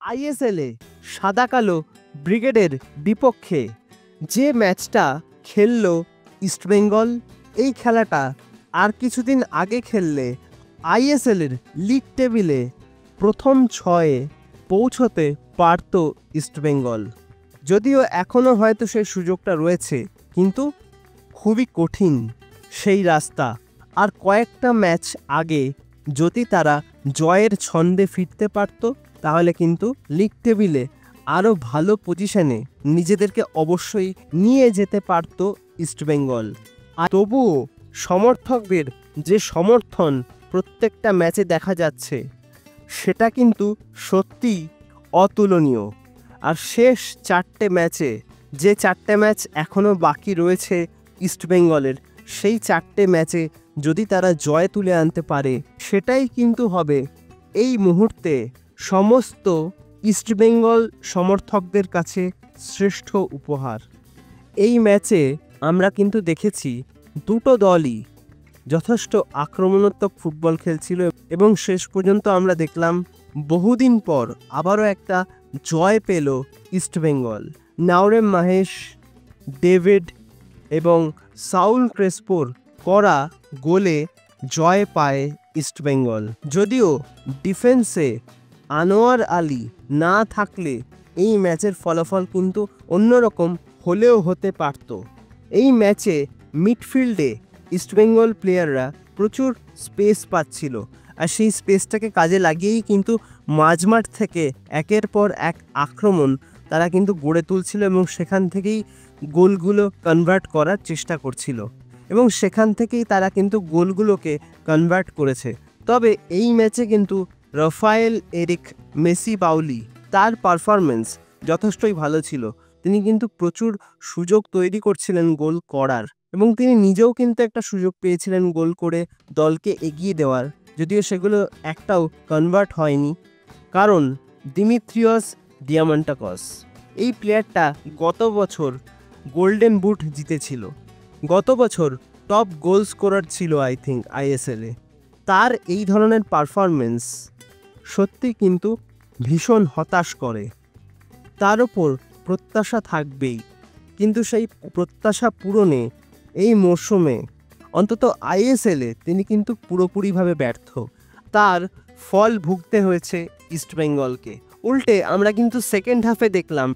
আইএসএলে সাদা কালো ব্রিগেডের বিপক্ষে যে ম্যাচটা খেলল ইস্টবেঙ্গল, এই খেলাটা আর কিছুদিন আগে খেললে আইএসএলের লিগ টেবিলে প্রথম 6-এ পৌঁছতে পারত ইস্টবেঙ্গল। যদিও এখনও হয়তো সেই সুযোগটা রয়েছে, কিন্তু খুবই কঠিন সেই রাস্তা। আর কয়েকটা ম্যাচ আগে যদি তারা জয়ের ছন্দে ফিরতে পারত, তাহলে কিন্তু লিগ টেবিলে আরও ভালো পজিশনে নিজেদেরকে অবশ্যই নিয়ে যেতে পারত ইস্টবেঙ্গল। আর তবুও সমর্থকদের যে সমর্থন প্রত্যেকটা ম্যাচে দেখা যাচ্ছে, সেটা কিন্তু সত্যি অতুলনীয়। আর শেষ 4টে ম্যাচে, যে 4টে ম্যাচ এখনও বাকি রয়েছে ইস্টবেঙ্গলের, সেই 4টে ম্যাচে যদি তারা জয় তুলে আনতে পারে, সেটাই কিন্তু হবে এই মুহূর্তে সমস্ত ইস্টবেঙ্গল সমর্থকদের কাছে শ্রেষ্ঠ উপহার। এই ম্যাচে আমরা কিন্তু দেখেছি দুটো দলই যথেষ্ট আক্রমণাত্মক ফুটবল খেলছিল এবং শেষ পর্যন্ত আমরা দেখলাম বহুদিন পর আবারও একটা জয় পেল ইস্টবেঙ্গল। নাওরেম মাহেশ, ডেভিড এবং সাউল ক্রেসপোর করা গোলে জয় পায় ইস্টবেঙ্গল। যদিও ডিফেন্সে আনোয়ার আলী না থাকলে এই ম্যাচের ফলাফল কিন্তু অন্যরকম হলেও হতে পারত। এই ম্যাচে মিডফিল্ডে ইস্টবেঙ্গল প্লেয়াররা প্রচুর স্পেস পাচ্ছিল, আর সেই স্পেসটাকে কাজে লাগিয়েই কিন্তু মাঝমাঠ থেকে একের পর এক আক্রমণ তারা কিন্তু গড়ে তুলছিল এবং সেখান থেকেই গোলগুলো কনভার্ট করার চেষ্টা করছিল এবং সেখান থেকেই তারা কিন্তু গোলগুলোকে কনভার্ট করেছে। তবে এই ম্যাচে কিন্তু রাফায়েল এরিক মেসি বাউলি, তার পারফরমেন্স যথেষ্টই ভালো ছিল। তিনি কিন্তু প্রচুর সুযোগ তৈরি করছিলেন গোল করার, এবং তিনি নিজেও কিন্তু একটা সুযোগ পেয়েছিলেন গোল করে দলকে এগিয়ে দেওয়ার, যদিও সেগুলো একটাও কনভার্ট হয়নি। কারণ দিমিত্রিয়স ডিয়ামান্টাকস, এই প্লেয়ারটা গত বছর গোল্ডেন বুট জিতেছিল, গত বছর টপ গোল স্কোরার ছিল আই থিঙ্ক আইএসএলে। তার এই ধরনের পারফরমেন্স সত্যি কিন্তু ভীষণ হতাশ করে। তার ওপর প্রত্যাশা থাকবেই, কিন্তু সেই প্রত্যাশা পূরণে এই মরশুমে অন্তত আইএসএলে তিনি কিন্তু পুরোপুরিভাবে ব্যর্থ। তার ফল ভুগতে হয়েছে ইস্টবেঙ্গলকে। উল্টে আমরা কিন্তু সেকেন্ড হাফে দেখলাম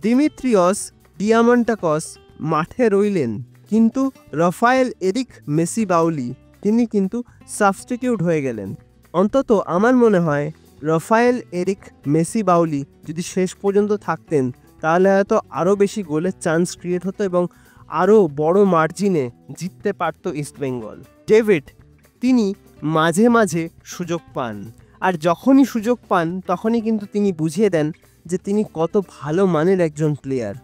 দিমিত্রিয়স ডিয়ামান্টাকস মাঠে রইলেন, কিন্তু রাফায়েল এরিক মেসি বাউলি তিনি কিন্তু সাবস্টিটিউট হয়ে গেলেন। অন্তত আমার মনে হয় রাফায়েল এরিক মেসি বাউলি যদি শেষ পর্যন্ত থাকতেন, তাহলে হয়তো আরও বেশি গোলের চান্স ক্রিয়েট হতো এবং আরও বড় মার্জিনে জিততে পারত ইস্টবেঙ্গল। ডেভিড, তিনি মাঝে মাঝে সুযোগ পান, আর যখনই সুযোগ পান তখনই কিন্তু তিনি বুঝিয়ে দেন যে তিনি কত ভালো মানের একজন প্লেয়ার।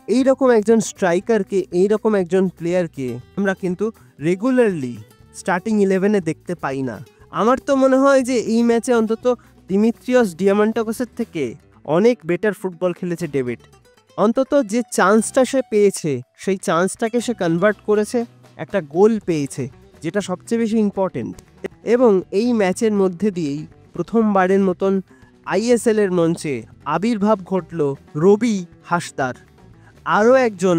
এই রকম একজন স্ট্রাইকারকে, এই রকম একজন প্লেয়ারকে আমরা কিন্তু রেগুলারলি স্টার্টিং 11-এ দেখতে পাই না। আমার তো মনে হয় যে এই ম্যাচে অন্তত দিমিত্রিয়স ডিয়ামান্টাকসের থেকে অনেক বেটার ফুটবল খেলেছে ডেভিড। অন্তত যে চান্সটা সে পেয়েছে, সেই চান্সটাকে সে কনভার্ট করেছে, একটা গোল পেয়েছে, যেটা সবচেয়ে বেশি ইম্পর্টেন্ট। এবং এই ম্যাচের মধ্যে দিয়েই প্রথমবারের মতন আইএসএলের মঞ্চে আবির্ভাব ঘটল রবি হাসদার, আরও একজন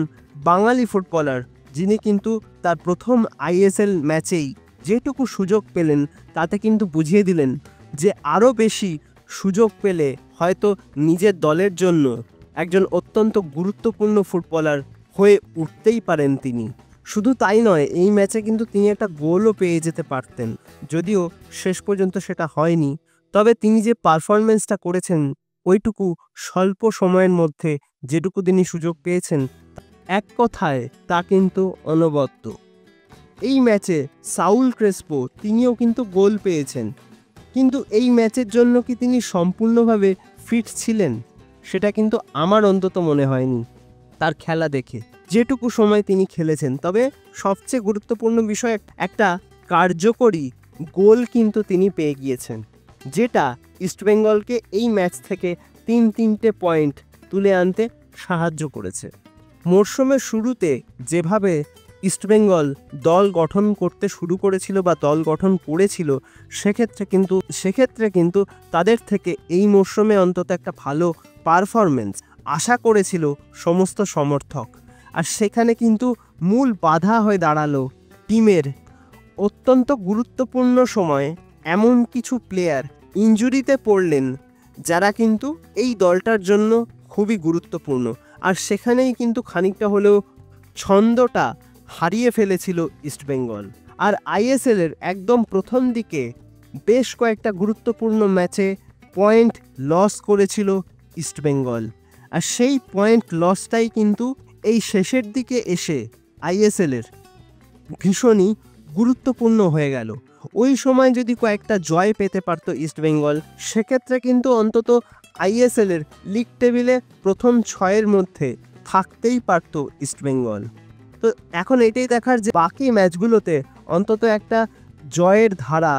বাঙালি ফুটবলার, যিনি কিন্তু তার প্রথম আইএসএল ম্যাচেই যেটুকু সুযোগ পেলেন তাতে কিন্তু বুঝিয়ে দিলেন যে আরও বেশি সুযোগ পেলে হয়তো নিজের দলের জন্য একজন অত্যন্ত গুরুত্বপূর্ণ ফুটবলার হয়ে উঠতেই পারেন তিনি। শুধু তাই নয়, এই ম্যাচে কিন্তু তিনি একটা গোলও পেয়ে যেতে পারতেন, যদিও শেষ পর্যন্ত সেটা হয়নি। তবে তিনি যে পারফরমেন্সটা করেছেন, ওইটুকু স্বল্প সময়ের মধ্যে যেটুকু তিনি সুযোগ পেয়েছেন, এক কথায় তা কিন্তু অনবদ্য। এই ম্যাচে সাউল ক্রেসপো, তিনিও কিন্তু গোল পেয়েছেন, কিন্তু এই ম্যাচের জন্য কি তিনি সম্পূর্ণভাবে ফিট ছিলেন? সেটা কিন্তু আমার অন্তত মনে হয়নি তার খেলা দেখে, যেটুকু সময় তিনি খেলেছেন। তবে সবচেয়ে গুরুত্বপূর্ণ বিষয়, একটা কার্যকরী গোল কিন্তু তিনি পেয়ে গিয়েছেন, যেটা ইস্টবেঙ্গলকে এই ম্যাচ থেকে 3 পয়েন্ট তুলে আনতে সাহায্য করেছে। মরশুমের শুরুতে যেভাবে ইস্টবেঙ্গল দল গঠন করতে শুরু করেছিল বা দল গঠন করেছিল, সেক্ষেত্রে কিন্তু তাদের থেকে এই মরশুমে অন্তত একটা ভালো পারফরমেন্স আশা করেছিল সমস্ত সমর্থক। আর সেখানে কিন্তু মূল বাধা হয়ে দাঁড়ালো টিমের অত্যন্ত গুরুত্বপূর্ণ সময়ে এমন কিছু প্লেয়ার ইনজুরিতে পড়লেন যারা কিন্তু এই দলটার জন্য খুবই গুরুত্বপূর্ণ। আর সেখানেই কিন্তু খানিকটা হলেও ছন্দটা হারিয়ে ফেলেছিল ইস্টবেঙ্গল। আর আইএসএলের একদম প্রথম দিকে বেশ কয়েকটা গুরুত্বপূর্ণ ম্যাচে পয়েন্ট লস করেছিল ইস্টবেঙ্গল। আর সেই পয়েন্ট লসটাই কিন্তু এই শেষের দিকে এসে আইএসএলের ভীষণই গুরুত্বপূর্ণ হয়ে গেল। ওই সময় যদি কয়েকটা জয় পেতে পারতো ইস্টবেঙ্গল, সেক্ষেত্রে কিন্তু অন্তত আইএসএলের লিগ টেবিলে প্রথম 6-এর মধ্যে থাকতেই পারত ইস্টবেঙ্গল। তো এখন এটাই দেখার যে বাকি ম্যাচগুলোতে অন্তত একটা জয়ের ধারা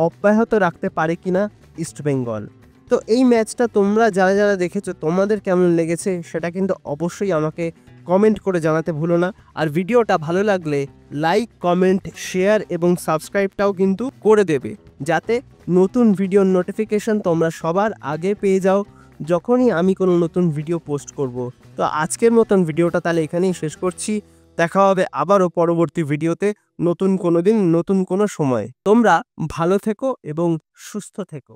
অব্যাহত রাখতে পারে কিনা ইস্টবেঙ্গল। তো এই ম্যাচটা তোমরা যারা যারা দেখেছো তোমাদের কেমন লেগেছে সেটা কিন্তু অবশ্যই আমাকে কমেন্ট করে জানাতে ভুলো না। আর ভিডিওটা ভালো লাগলে লাইক, কমেন্ট, শেয়ার এবং সাবস্ক্রাইবটাও কিন্তু করে দেবে, যাতে নতুন ভিডিওর নোটিফিকেশন তোমরা সবার আগে পেয়ে যাও যখনই আমি কোনো নতুন ভিডিও পোস্ট করব। তো আজকের মতন ভিডিওটা তাহলে এখানেই শেষ করছি। দেখা হবে আবারও পরবর্তী ভিডিওতে, নতুন কোনো দিন, নতুন কোনো সময়। তোমরা ভালো থেকো এবং সুস্থ থেকো।